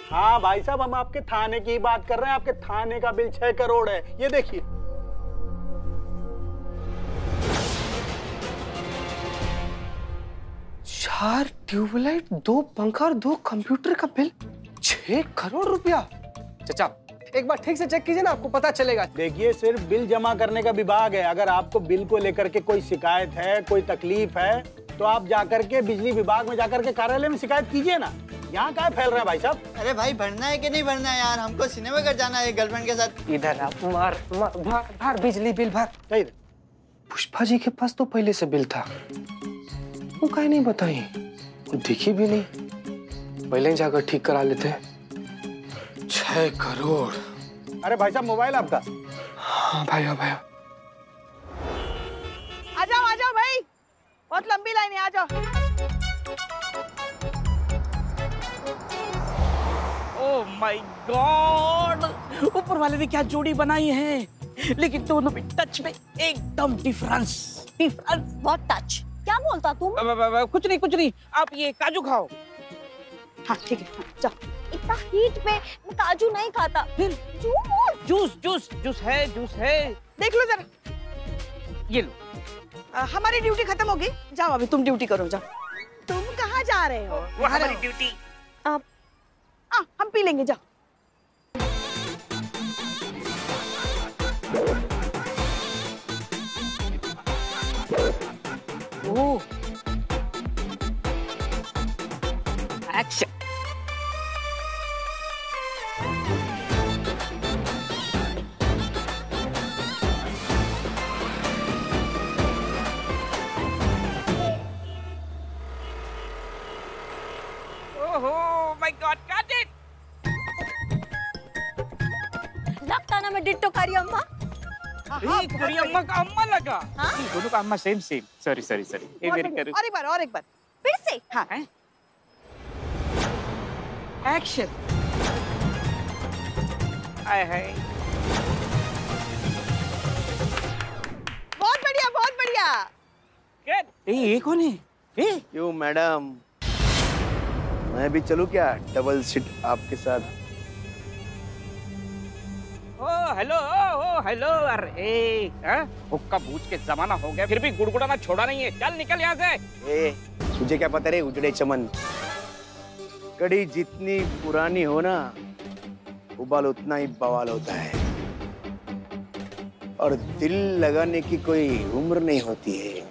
हाँ भाई साहब, हम आपके थाने की बात कर रहे हैं। आपके थाने का बिल 6 करोड़ है, ये देखिए। 4 ट्यूबलाइट, 2 पंखा और 2 कंप्यूटर का बिल 6 करोड़ रुपया। चाचा एक बार ठीक से चेक कीजिए ना, आपको पता चलेगा। देखिए, सिर्फ बिल जमा करने का विभाग है। अगर आपको बिल को लेकर के कोई शिकायत है, कोई तकलीफ है, तो आप जाकर के बिजली विभाग में जाकर के कार्यालय में शिकायत कीजिए ना। यहाँ क्या फैल रहा है भाई साहब? अरे भाई, भरना है कि नहीं भरना है यार? हमको सिनेमा घर जाना है गर्लफ्रेंड के साथ। इधर आप भर बिजली बिल भर। कही पुष्पा जी के पास तो पहले से बिल था, वो काहे नहीं बताई? वो दिखी भी नहीं। पहले ही जाकर ठीक करा लेते। 6 करोड़। अरे भाई साहब, मोबाइल आपका? हाँ भाई, हाँ भाई। आ जाओ भाई, बहुत लंबी लाइन है, आ जाओ। ओह माय गॉड, ऊपर वाले ने क्या जोड़ी बनाई है, लेकिन दोनों में टच में एकदम डिफरेंस। What touch? क्या बोलता तुम? कुछ नहीं, आप ये काजू खाओ। हाँ ठीक है, जाओ। इतना हीट पे मैं काजू नहीं खाता। फिर जूस है। देख लो जरा, ये लो। हमारी ड्यूटी खत्म होगी, जाओ अभी तुम ड्यूटी करो, जाओ। तुम कहाँ जा रहे हो? वो हमारी ड्यूटी। हम पी लेंगे, जाओ। Oh, action. Oh my god, got it. लगता ना मैं डिट्टो कारी अम्मा। तेरी अम्मा का अम्मा लगा। दोनों का अम्मा सेम। सॉरी। एक बार और एक बार फिर से। हाँ। एक्शन। आए हाय, बहुत बढ़िया। गुड। ये कौन है? क्यों मैडम, मैं भी चलूं क्या डबल सीट आपके साथ? हेलो। अरे हुक्का बूझ के जमाना हो गया, फिर भी गुड़गुड़ाना छोड़ा नहीं है। चल निकल यहाँ से। तुझे क्या पता रे उजड़े चमन, कड़ी जितनी पुरानी हो ना, उबाल उतना ही बवाल होता है। और दिल लगाने की कोई उम्र नहीं होती है।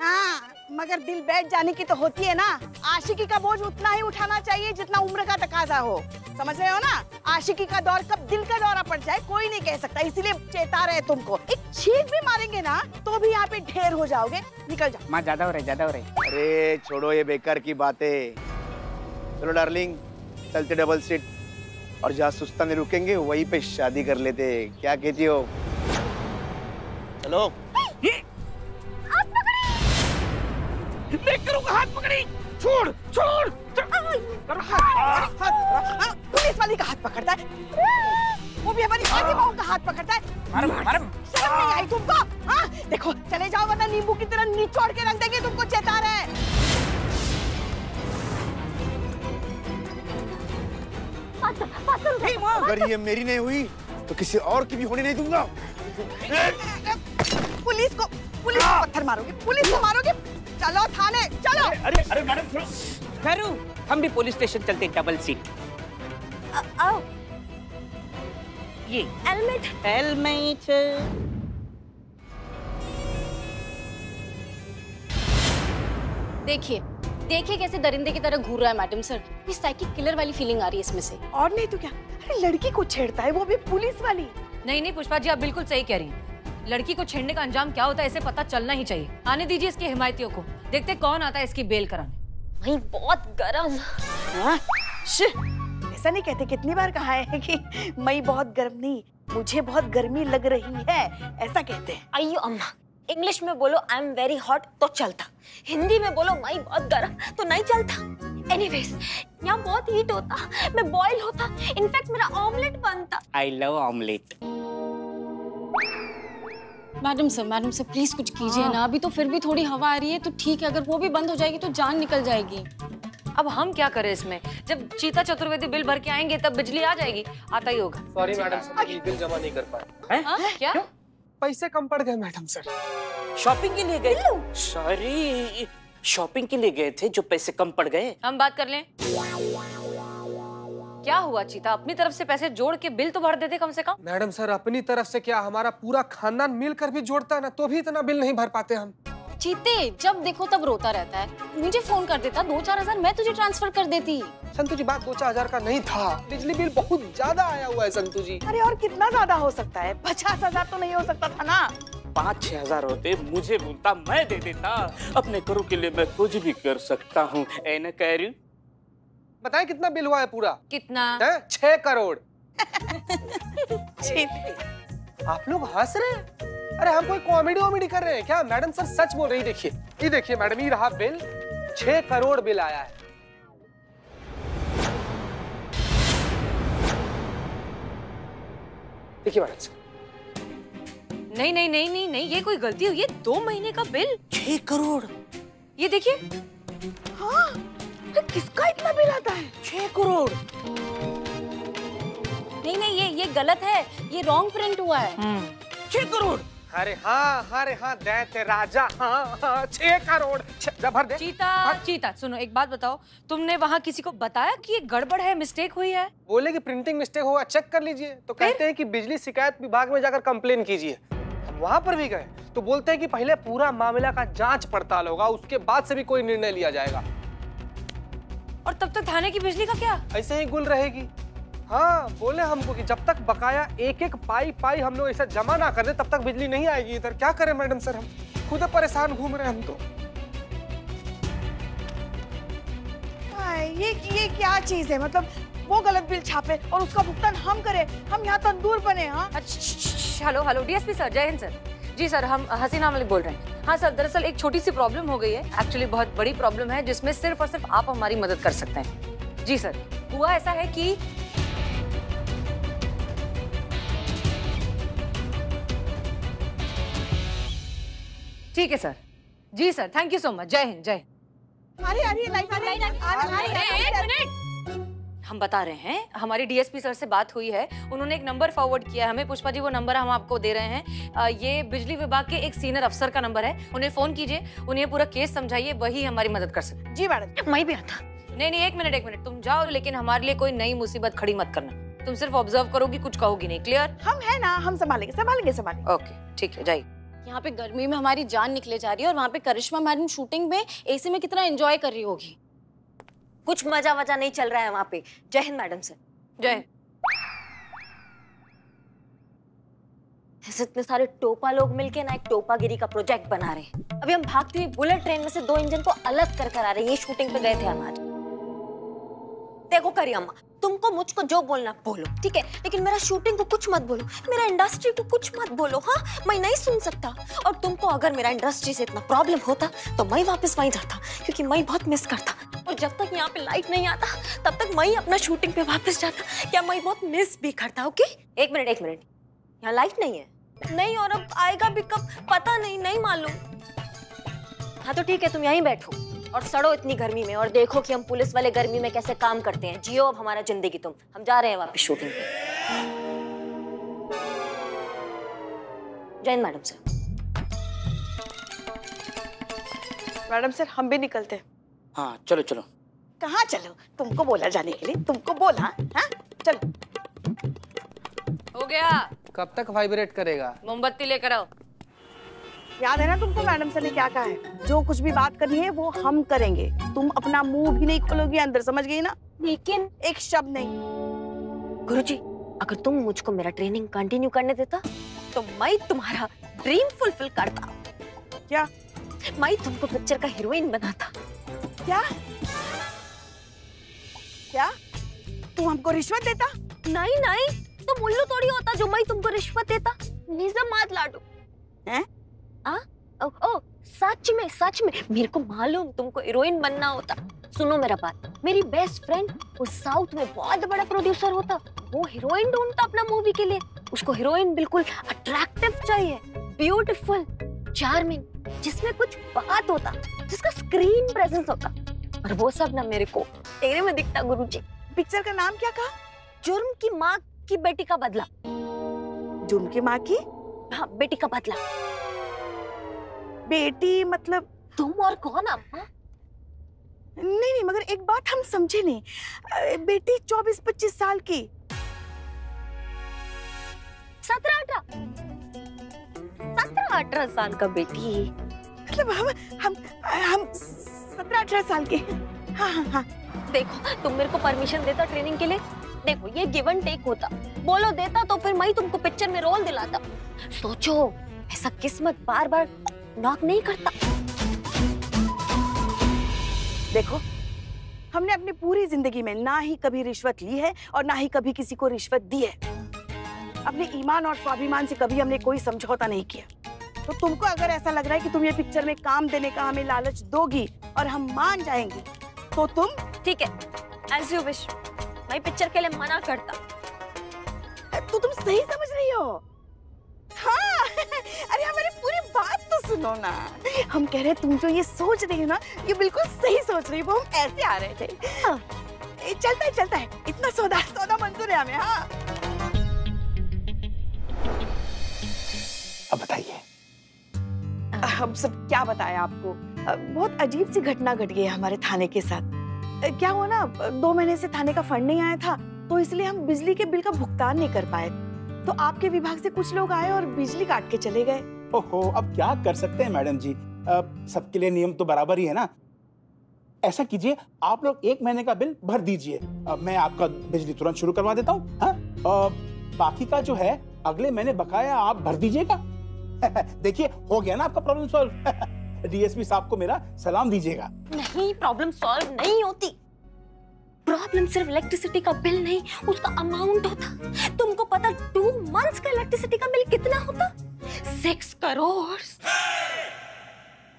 हाँ, मगर दिल बैठ जाने की तो होती है ना। आशिकी का बोझ उतना ही उठाना चाहिए जितना उम्र का तकाजा हो। समझ रहे हो ना? आशिकी का दौर कब दिल का दौरा पड़ जाए कोई नहीं कह सकता, इसीलिए चेता रहे तुमको। एक छींक भी मारेंगे ना तो भी यहाँ पे ढेर हो जाओगे। निकल जाओ। माँ ज्यादा हो रहे। अरे छोड़ो ये बेकार की बातें। चलो डार्लिंग, चलते डबल सीट, और जहाँ सुस्ता नहीं रुकेंगे वहीं पे शादी कर लेते। क्या कहती हो? चलो। मैं करूँगा, हाथ पकड़ी। छोड़। पुलिस वाली का हाथ पकड़ता है, वो भी हमारी आधी बहू का हाथ पकड़ता है। मार। शर्म नहीं आई तुमको? हाँ, देखो चले जाओ वरना नींबू की तरह निचोड़ के रख देंगे तुमको, चेता रहे। अगर ये मेरी नहीं हुई तो किसी और की भी होने नहीं दूंगा। पुलिस को पत्थर मारोगे, पुलिस को मारोगे। चलो थाने, चलो। अरे मैडम, करूँ हम भी पुलिस स्टेशन चलते हैं, डबल सीट। आओ। ये हेलमेट। देखिए कैसे दरिंदे की तरह घूर रहा है मैडम सर। ये साइकिक किलर वाली फीलिंग आ रही है इसमें से। और नहीं तो क्या, अरे लड़की को छेड़ता है, वो भी पुलिस वाली। नहीं पुष्पा जी, आप बिल्कुल सही कह रही हैं। लड़की को छेड़ने का अंजाम क्या होता है इसे पता चलना ही चाहिए। आने दीजिए इसके हिमायतियों को, देखते कौन आता है इसकी बेल कराने। वही बहुत गरम। ऐसा नहीं कहते, कितनी बार कहा है कि मई बहुत गर्म नहीं, मुझे बहुत गर्मी लग रही है, ऐसा कहते हैं। अयो अम्मा, इंग्लिश में बोलो आई एम वेरी हॉट तो चलता, हिंदी में बोलो मई बहुत गर्म तो नहीं चलता। एनीवेज, यहाँ बहुत हीट होता, मैं बॉयल होता, इनफैक्ट मेरा ऑमलेट बनता। I love omelette. Madam sir please कुछ कीजिए ना। अभी तो फिर भी थोड़ी हवा आ रही है तो ठीक है, अगर वो भी बंद हो जाएगी तो जान निकल जाएगी। अब हम क्या करें इसमें? जब चीता चतुर्वेदी बिल भर के आएंगे तब बिजली आ जाएगी, आता ही होगा। सॉरी मैडम सर, ये बिल जमा नहीं कर पाए। क्या? पैसे कम पड़ गए मैडम सर। शॉपिंग के लिए गए? सॉरी, शॉपिंग के लिए गए थे जो पैसे कम पड़ गए। हम बात कर लें। क्या हुआ चीता, अपनी तरफ से पैसे जोड़ के बिल तो भर देते कम से कम। मैडम सर अपनी तरफ से क्या, हमारा पूरा खानदान मिलकर भी जोड़ता है ना, तो भी इतना बिल नहीं भर पाते हम। चीते जब देखो तब रोता रहता है, मुझे फोन कर देता, 2-4 हजार मैं तुझे ट्रांसफर कर देती। संतु जी बात 2-4 हजार का नहीं था, बिजली बिल बहुत ज्यादा आया हुआ है संतु जी। अरे और कितना ज्यादा हो सकता है? 50,000 तो नहीं हो सकता था ना? 5-6 हजार होते मुझे बोलता, मैं दे देता। अपने करो के लिए मैं कुछ भी कर सकता हूँ। ए न कह रही। बताए कितना बिल हुआ है पूरा? कितना? 6 करोड़। चीते आप लोग हंस रहे हैं? अरे हम कोई कॉमेडी कर रहे हैं क्या? मैडम सर सच बोल रही। देखिए ये देखिए मैडम, ये रहा बिल, 6 करोड़ बिल आया है। देखिए मैडम सर। नहीं नहीं नहीं नहीं नहीं, ये कोई गलती हुई है। 2 महीने का बिल 6 करोड़। ये देखिए। हाँ, तो किसका इतना बिल आता है? 6 करोड़। नहीं ये गलत है, ये रॉन्ग प्रिंट हुआ है। 6 करोड़। अरे हाँ दैत्य राजा, हाँ 6 करोड़। भर दे। चीता सुनो, एक बात बताओ, तुमने वहाँ किसी को बताया कि ये गड़बड़ है, मिस्टेक हुई है? बोले कि प्रिंटिंग मिस्टेक होगा, चेक कर लीजिए। तो कहते हैं कि बिजली शिकायत विभाग में जाकर कंप्लेन कीजिए। हम वहाँ पर भी गए तो बोलते हैं कि पहले पूरा मामला का जांच पड़ताल होगा, उसके बाद से भी कोई निर्णय लिया जाएगा। और तब तक थाने की बिजली का क्या? ऐसे ही गुल रहेगी। हाँ बोले हमको कि जब तक बकाया एक पाई हम लोग ऐसा जमा ना कर दे तब तक बिजली नहीं आएगी इधर। क्या करें मैडम सर, हम खुद परेशान घूम रहे हैं हम तो। ये क्या चीज है? मतलब वो गलत बिल छापे और उसका भुगतान हम करें? हम यहाँ तंदूर बने। हाँ हेलो डीएसपी सर, जय हिंद सर। जी सर, हम हसीना मलिक बोल रहे हैं। हाँ सर, दरअसल एक छोटी सी प्रॉब्लम हो गई है, एक्चुअली बहुत बड़ी प्रॉब्लम है जिसमें सिर्फ और सिर्फ आप हमारी मदद कर सकते हैं। जी सर, हुआ ऐसा है कि ठीक है सर। जी sir, thank you so much. जय हिंद, जय हिंद। हम बता रहे हैं, हमारी डीएसपी सर से बात हुई है, उन्होंने एक नंबर फॉरवर्ड किया है हमें। पुष्पा जी वो नंबर हम आपको दे रहे हैं। ये बिजली विभाग के एक सीनियर अफसर का नंबर है, उन्हें फोन कीजिए, उन्हें पूरा केस समझाइए, वही हमारी मदद कर सकते। जी मैडम। मैं भी आता। नहीं एक मिनट, तुम जाओ, लेकिन हमारे लिए कोई नई मुसीबत खड़ी मत करना। तुम सिर्फ ऑब्जर्व करोगी, कुछ कहोगी नहीं। क्लियर? हम है ना, हम संभालेंगे। ओके ठीक है, जाइए। यहाँ पे गर्मी में हमारी जान निकले जा रही है और वहाँ पे करिश्मा मैडम शूटिंग में एसी में कितना एंजॉय कर रही होगी। कुछ मजा वजा नहीं चल रहा है वहाँ पे। जय हिंद मैडम सर। जय। ऐसे इतने सारे टोपा लोग मिलके ना एक टोपागिरी का प्रोजेक्ट बना रहे हैं। अभी हम भागती हुई बुलेट ट्रेन में से 2 इंजन को अलग कर आ रहे हैं। ये शूटिंग पे गए थे हम आज। देखो करियम्मा, तुमको मुझको जो बोलना बोलो, ठीक है, लेकिन मेरा शूटिंग को कुछ मत बोलो, मेरा इंडस्ट्री को कुछ मत बोलो। हाँ, मैं नहीं सुन सकता। और तुमको अगर मेरा इंडस्ट्री से इतना प्रॉब्लम होता तो मैं वापस वहीं जाता, क्योंकि मैं बहुत मिस करता। और जब तक यहाँ पे लाइट नहीं आता तब तक मैं अपना शूटिंग पे वापस जाता। क्या मैं बहुत मिस भी करता? ओके, एक मिनट, यहाँ लाइट नहीं है। नहीं, और अब आएगा भी कब पता नहीं मालूम। हाँ तो ठीक है, तुम यहीं बैठो और सड़ो इतनी गर्मी में, और देखो कि हम पुलिस वाले गर्मी में कैसे काम करते हैं। जियो अब हमारा जिंदगी तुम। हम जा रहे हैं वापस शूटिंग पे। जय Hind madam sir. Madam sir, हम भी निकलते। हाँ चलो। कहाँ चलो? तुमको बोला जाने के लिए, तुमको बोला। हाँ चलो। हो गया। कब तक वाइब्रेट करेगा? मोमबत्ती लेकर आओ। याद है ना तुमको मैडम सर ने क्या कहा है? जो कुछ भी बात करनी है वो हम करेंगे। तुम अपना मुंह भी नहीं खोलोगी अंदर, समझ गई ना? लेकिन एक शब्द नहीं। गुरुजी, अगर तुम मुझको मेरा ट्रेनिंग कंटिन्यू करने देता तो मैं तुम्हारा ड्रीम फुलफिल करता। क्या? मैं तुमको पिक्चर का हीरोइन बनाता। क्या? तुम हमको रिश्वत देता? नहीं, तुम उल्लू थोड़ी होता जो मैं तुमको रिश्वत देता। निज़म मत लाडू। हैं? ओ, सच में मेरे को मालूम तुमको हीरोइन बनना होता। सुनो मेरा बात, मेरी बेस्ट फ्रेंड वो साउथ में बहुत बड़ा प्रोड्यूसर होता, वो हीरोइन ढूंढता अपना मूवी के लिए। उसको हीरोइन बिल्कुल अट्रैक्टिव चाहिए, ब्यूटीफुल, चार्मिंग, जिसमें कुछ बात होता, जिसका स्क्रीन प्रेजेंस होता। पर वो सब ना मेरे को तेरे में दिखता गुरुजी। पिक्चर का नाम क्या कहा? जुर्म की माँ की बेटी का बदला। जुर्म की माँ की हाँ, बेटी का बदला। बेटी मतलब तुम और कौन अम्मा? नहीं, मगर एक बात हम समझे नहीं। बेटी 24-25 साल की। 17-18 साल का बेटी। मतलब हम 17-18 साल के। हाँ। देखो, तुम मेरे को परमिशन देता ट्रेनिंग के लिए, देखो ये गिव एंड टेक होता। बोलो देता तो फिर मैं तुमको पिक्चर में रोल दिलाता। सोचो, ऐसा किस्मत बार बार नॉक नहीं करता। देखो, हमने अपनी पूरी जिंदगी में ना ही कभी रिश्वत ली है और ना ही कभी किसी को रिश्वत दी है। अपने ईमान और स्वाभिमान से कभी हमने कोई समझौता नहीं किया। तो तुमको अगर ऐसा लग रहा है कि तुम ये पिक्चर में काम देने का हमें लालच दोगी और हम मान जाएंगे, तो तुम ठीक है, एज यू विश। मैं पिक्चर के लिए मना करता। तो तुम सही समझ रही हो? हाँ। अरे हमारी पूरी बात तो सुनो ना। हम कह रहे तुम जो ये सोच रही हो ना, ये बिल्कुल सही सोच रही हो। वो हम ऐसे आ रहे थे। हाँ। चलता है। इतना सौदा मंजूर है हमें। हाँ। अब बताइए। हम सब क्या बताएं आपको। बहुत अजीब सी घटना घट गई है हमारे थाने के साथ। क्या हुआ ना, 2 महीने से थाने का फंड नहीं आया था, तो इसलिए हम बिजली के बिल का भुगतान नहीं कर पाए। तो आपके विभाग से कुछ लोग आए और बिजली काट के चले गए। ओहो, अब क्या कर सकते हैं मैडम जी, सबके लिए नियम तो बराबर ही है ना। ऐसा कीजिए, आप लोग 1 महीने का बिल भर दीजिए, मैं आपका बिजली तुरंत शुरू करवा देता हूँ। हाँ, बाकी का जो है अगले महीने बकाया आप भर दीजिएगा। देखिए, हो गया ना आपका प्रॉब्लम सॉल्व। डीएसपी साहब को मेरा सलाम दीजिएगा। नहीं, प्रॉब्लम सॉल्व नहीं होती। प्रॉब्लम सिर्फ इलेक्ट्रिसिटी का बिल नहीं, उसका अमाउंट होता। तुमको पता 2 मंथ्स का इलेक्ट्रिसिटी का बिल कितना होता? 6 करोड़।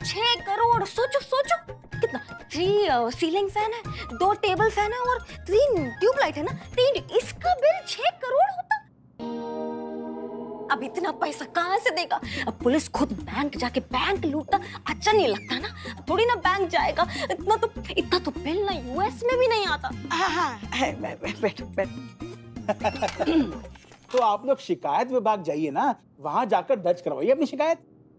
6 करोड़। सोचो कितना। 3 सीलिंग फैन है, 2 टेबल फैन है और 3 ट्यूबलाइट है ना, 3। इसका बिल 6 करोड़ होता। अब इतना पैसा कहाँ से देगा? अब पुलिस खुद बैंक जाके बैंक लूटता अच्छा नहीं लगता ना। थोड़ी ना बैंक जाएगा। इतना तो बिल ना यूएस में भी नहीं आता। हाँ, बैठ। तो आप लोग शिकायत विभाग जाइए ना, वहाँ जाकर दर्ज करवाइए अपनी शिकायत।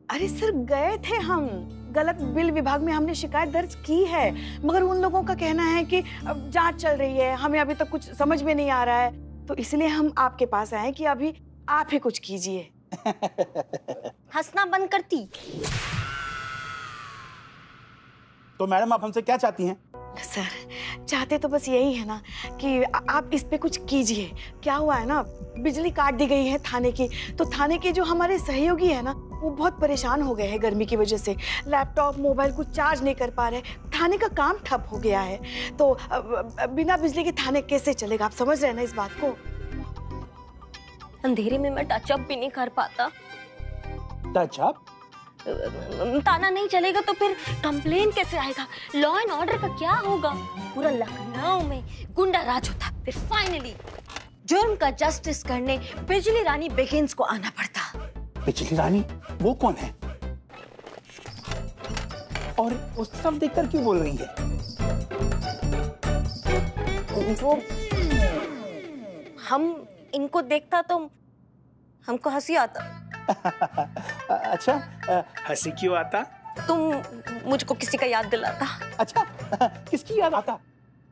अरे सर, गए थे हम। गलत बिल विभाग में हमने शिकायत दर्ज की है, मगर उन लोगों का कहना है कि अब जांच चल रही है, हमें अभी तक कुछ समझ में नहीं आ रहा है। तो इसलिए हम आपके पास आए कि अभी आप ही कुछ कीजिए। हंसना बंद करती। तो मैडम, आप हमसे क्या चाहती हैं? सर, चाहते तो बस यही है ना कि आप इस पे कुछ कीजिए। क्या हुआ है ना, बिजली काट दी गई है थाने की, तो थाने के जो हमारे सहयोगी है ना, वो बहुत परेशान हो गए हैं गर्मी की वजह से। लैपटॉप मोबाइल कुछ चार्ज नहीं कर पा रहे, थाने का काम ठप हो गया है। तो बिना बिजली के थाने कैसे चलेगा? आप समझ रहे हैं ना इस बात को? अंधेरे में मैं टचअप भी नहीं कर पाता। टचअप? ताना नहीं चलेगा तो फिर कंप्लेन कैसे आएगा? लॉ एंड ऑर्डर का क्या होगा? पूरा लखनऊ में गुंडा राज होता। फिर फाइनली जुर्म का जस्टिस करने बिजली रानी बेगिंस को आना पड़ता। बिजली रानी? वो कौन है? और उस तरफ देखकर क्यों बोल रही है? वो हम इनको देखता तो हमको हंसी आता। अच्छा, हंसी क्यों आता? तुम मुझको किसी का याद दिलाता। अच्छा, किसकी याद आता?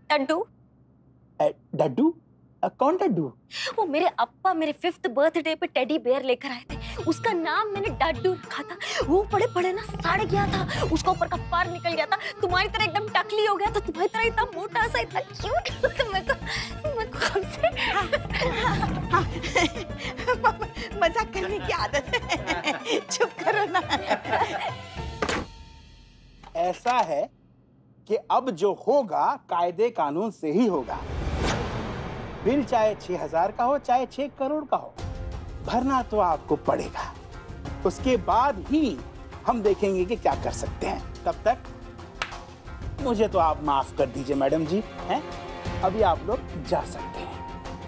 डड्डू। डड्डू? कौन डड्डू? वो मेरे अप्पा मेरे 5th बर्थडे पे टेडी बेयर लेकर आए थे। उसका नाम मैंने डड्डू रखा था। वो पड़े ना सड़ गया था, उसका ऊपर का फर निकल गया था। तुम्हारी तरह एकदम टकली हो गया था, तुम्हारी तरह इतना मोटा सा, इतना क्यूट। मजाक करने की आदत है। चुप करो ना। ऐसा है कि अब जो होगा कायदे कानून से ही होगा। बिल चाहे 6,000 का हो, चाहे 6 करोड़ का हो, भरना तो आपको पड़ेगा। उसके बाद ही हम देखेंगे कि क्या कर सकते हैं। तब तक मुझे तो आप माफ कर दीजिए मैडम जी, हैं? अभी आप लोग जा सकते हैं।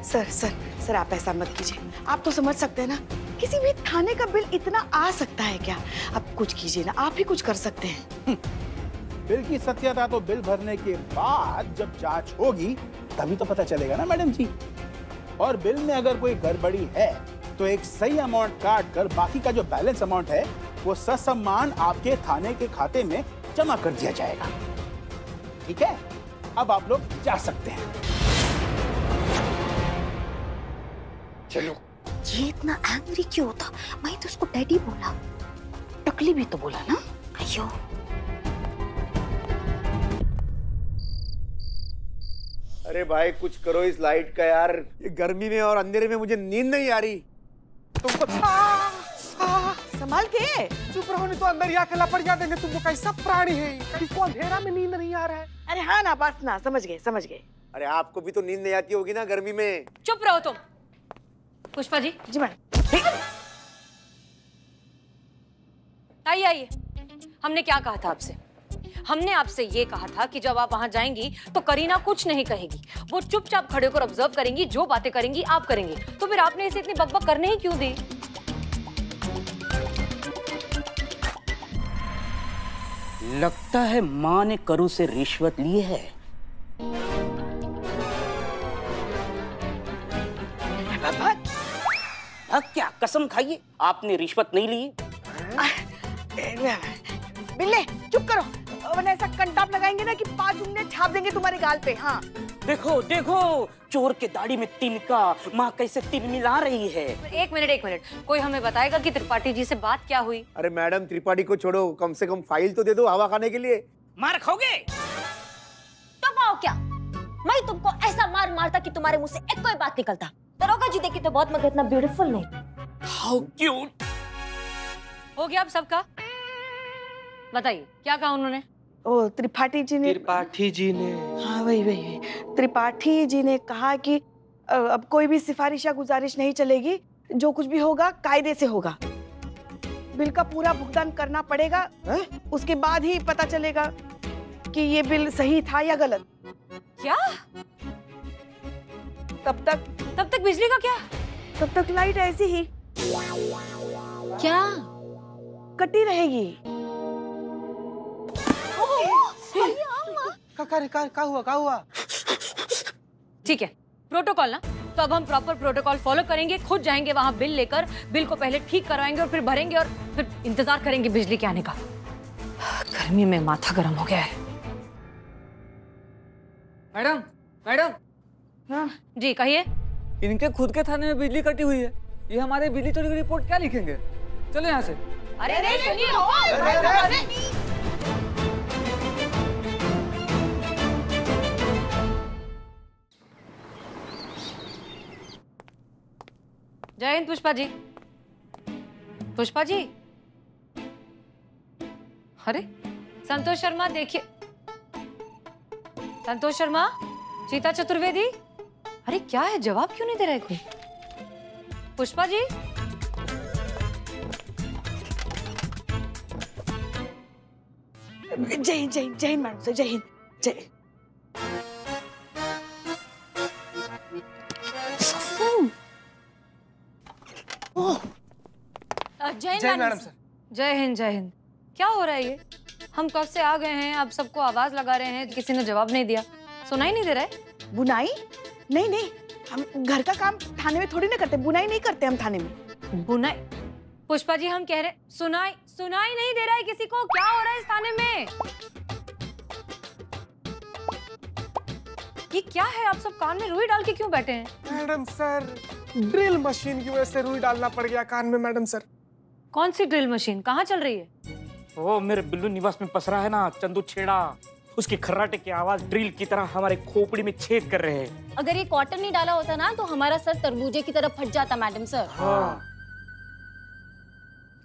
सर, आप ऐसा मत कीजिए। आप तो समझ सकते हैं ना, किसी भी थाने का बिल इतना आ सकता है क्या? आप कुछ कीजिए ना, आप ही कुछ कर सकते हैं। बिल की सत्यता तो बिल भरने के बाद जब जांच होगी तभी तो पता चलेगा ना मैडम जी। और बिल में अगर कोई गड़बड़ी है तो एक सही अमाउंट काट कर बाकी का जो बैलेंस अमाउंट है वो ससम्मान आपके थाने के खाते में जमा कर दिया जाएगा। ठीक है, अब आप लोग जा सकते हैं। चलो। ये इतना एंग्री क्यों होता? मैं तो उसको डैडी बोला, टकली भी तो बोला ना। अयो अरे भाई कुछ करो इस लाइट का यार, ये गर्मी में और अंधेरे में मुझे नींद नहीं आ रही। तुमको संभाल के। चुप रहो, नहीं तो अंदर या खला पड़ जाते हैं। तुमको कैसा प्राणी है, किसको अंधेरा में नींद नहीं आ रहा है? अरे हाँ ना, बस ना, समझ गए समझ गए। अरे आपको भी तो नींद नहीं आती होगी ना गर्मी में। चुप रहो तुम। पुष्पा जी। जी मैडम। आइए आइए। हमने क्या कहा था आपसे? हमने आपसे ये कहा था कि जब आप वहां जाएंगी तो करीना कुछ नहीं कहेगी, वो चुपचाप खड़े होकर ऑब्जर्व करेंगी, जो बातें करेंगी आप करेंगे। तो फिर आपने इसे इतनी बकबक करने ही क्यों दी? लगता है माँ ने करू से रिश्वत ली है। क्या कसम खाइए आपने रिश्वत नहीं ली? बिल्ले चुप करो, वरना ऐसा कंटाप लगाएंगे ना कि 5 उंगलियां छाप देंगे तुम्हारे गाल पे। हाँ देखो देखो, चोर के दाढ़ी में तिनका, माँ कैसे तिल मिला रही है। एक मिनट, कोई हमें बताएगा कि त्रिपाठी जी से बात क्या हुई? अरे मैडम त्रिपाठी को छोड़ो, कम से कम फाइल तो दे दो हवा खाने के लिए। मार खाओगे तो पाओ क्या? मैं तुमको ऐसा मार मारता कि तुम्हारे मुंह से एक कोई बात निकलता। दरोगा जी देखी तो बहुत, मगर इतना ब्यूटीफुल नहीं। How cute. हो गया अब सबका? बताइए क्या कहा उन्होंने? ओ त्रिपाठी जी ने हाँ वही त्रिपाठी जी ने कहा कि अब कोई भी सिफारिश या गुजारिश नहीं चलेगी, जो कुछ भी होगा कायदे से होगा। बिल का पूरा भुगतान करना पड़ेगा, उसके बाद ही पता चलेगा कि ये बिल सही था या गलत। क्या? तब तक बिजली का क्या? तब तक लाइट ऐसी ही क्या कटी रहेगी। क्या हुआ? ठीक है, प्रोटोकॉल ना, तो अब हम प्रॉपर प्रोटोकॉल फॉलो करेंगे। खुद जाएंगे वहां बिल लेकर, बिल को पहले ठीक करवाएंगे और फिर भरेंगे और फिर इंतजार करेंगे बिजली के आने का। गर्मी में माथा गर्म हो गया है। मैडम हाँ जी कहिए। इनके खुद के थाने में बिजली कटी हुई है, ये हमारे बिजली चोरी की रिपोर्ट क्या लिखेंगे? चलो यहाँ से। अरे नहीं सुनिए। जय हिंद पुष्पा जी। पुष्पा जी, अरे संतोष शर्मा देखिए। संतोष शर्मा, सीता चतुर्वेदी, अरे क्या है, जवाब क्यों नहीं दे रहे कोई? पुष्पा जी, जय हिंद मैडम सर, जय हिंद। जय मैडम सर। जय हिंद। क्या हो रहा है ये? हम कब से आ गए हैं, आप सबको आवाज लगा रहे हैं, किसी ने जवाब नहीं दिया। सुनाई नहीं दे रहा है? बुनाई? नहीं, हम घर का काम थाने में थोड़ी ना करते, बुनाई नहीं करते हम थाने में। बुनाई? पुष्पा जी हम कह रहे, सुनाई नहीं दे रहा है किसी को? क्या हो रहा है इस थाने में? ये क्या है? आप सब कान में रुई डाल के क्यों बैठे हैं? मैडम सर, ड्रिल मशीन की वजह से रुई डालना पड़ गया कान में मैडम सर। कौन सी ड्रिल मशीन? कहाँ चल रही है? वो मेरे बिल्लू निवास में पसरा है ना चंदू छेड़ा, उसकी खर्राटे की आवाज ड्रिल की तरह हमारे खोपड़ी में छेद कर रहे हैं। अगर ये कॉटन नहीं डाला होता ना तो हमारा सर तरबूजे की तरफ फट जाता मैडम सर। हाँ।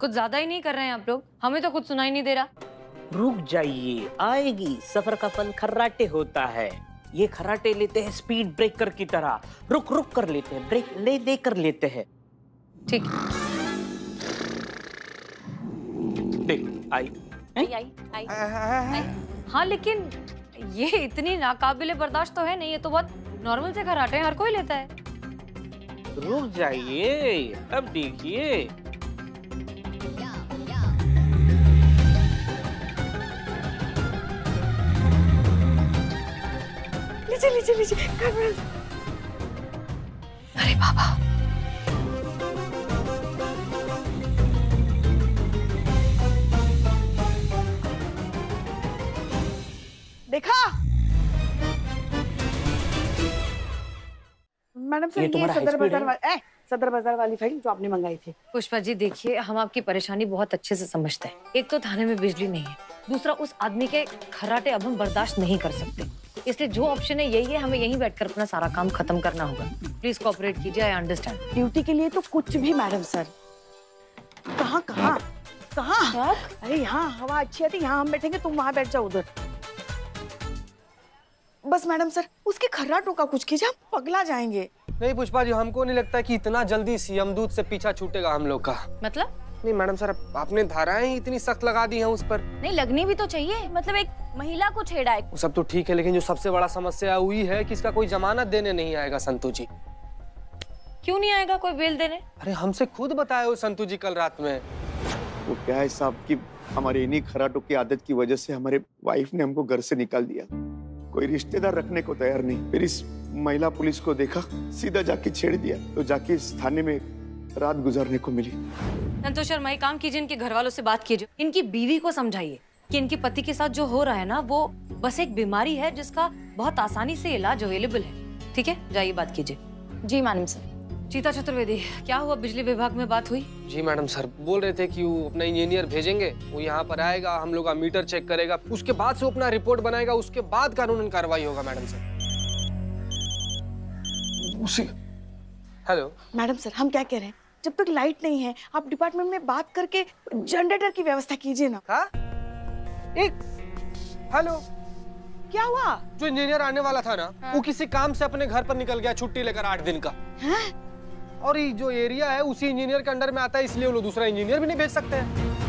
कुछ ज्यादा ही नहीं कर रहे हैं आप लोग, हमें तो कुछ सुनाई नहीं दे रहा। रुक जाइए, आएगी। सफर का फल खर्राटे होता है। ये खर्राटे लेते हैं स्पीड ब्रेकर की तरह, रुक रुक कर लेते हैं, ब्रेक ले दे कर लेते हैं। ठीक। देख आई। हाँ लेकिन ये इतनी नाकाबिले बर्दाश्त तो है नहीं, ये तो बहुत नॉर्मल से खर्राटे हैं, हर कोई लेता है। रुक जाइए, अब देखिए। लीजिए लीजिए लीजिए। अरे बाबा, देखा मैडम सर, ये सदर बाजार वाली फाइल जो आपने मंगाई थी। पुष्पा जी देखिए, हम आपकी परेशानी बहुत अच्छे से समझते हैं। एक तो थाने में बिजली नहीं है, दूसरा उस आदमी के खर्राटे अब हम बर्दाश्त नहीं कर सकते, इसलिए जो ऑप्शन है यही है, हमें यहीं बैठकर अपना सारा काम खत्म करना होगा। प्लीज कोऑपरेट कीजिए, आई अंडरस्टैंड। ड्यूटी के लिए तो कुछ भी मैडम सर। कहाँ कहाँ कहाँ? अरे यहाँ हवा अच्छी आती, यहाँ हम बैठेंगे, तुम वहाँ बैठ जाओ उधर। बस मैडम सर, उसके खर्राटों का कुछ कीजिए, हम पगला जाएंगे। नहीं पुष्पा जी, हमको नहीं लगता कि इतना जल्दी यमदूत से पीछा छूटेगा हम लोग का। मतलब? नहीं मैडम सर, आपने धाराएं ही इतनी सख्त लगा दी हैं उस पर। नहीं लगनी भी तो चाहिए, मतलब एक महिला को छेड़ा है। वो सब तो ठीक है, लेकिन जो सबसे बड़ा समस्या हुई है कि इसका कोई जमानत देने नहीं आएगा संतू जी। क्यों नहीं आएगा कोई बेल देने? अरे हमसे खुद बताए हो संतू जी कल रात में। वो क्या है साहब की हमारे इन्हीं खराटों की आदत की वजह से हमारे वाइफ ने हमको घर से निकाल दिया। कोई रिश्तेदार रखने को तैयार नहीं। फिर इस महिला पुलिस को देखा, सीधा जाके छेड़ दिया, तो जाके इस थाने में रात गुजारने को मिली। संतोष शर्मा, एक काम कीजिए, इनके घर वालों से बात कीजिए, इनकी बीवी को समझाइए कि इनके पति के साथ जो हो रहा है ना, वो बस एक बीमारी है जिसका बहुत आसानी से इलाज अवेलेबल है। ठीक है, जाइए बात कीजिए। जी मैडम सर। चीता चतुर्वेदी, क्या हुआ? बिजली विभाग में बात हुई? जी मैडम सर, बोल रहे थे कि वो अपना इंजीनियर भेजेंगे, वो यहाँ पर आएगा, हम लोग का मीटर चेक करेगा, उसके बाद से वो अपना रिपोर्ट बनाएगा, उसके बाद कानूनन कार्रवाई होगा मैडम सर। उसी हेलो मैडम सर, हम क्या कह रहे हैं, जब तक लाइट नहीं है आप डिपार्टमेंट में बात करके जनरेटर की व्यवस्था कीजिए ना। हाँ? एक हेलो, क्या हुआ? जो इंजीनियर आने वाला था ना, वो किसी काम से अपने घर पर निकल गया, छुट्टी लेकर 8 दिन का। हैं? और ये जो एरिया है उसी इंजीनियर के अंडर में आता है, इसलिए वो लोग दूसरा इंजीनियर भी नहीं भेज सकते हैं।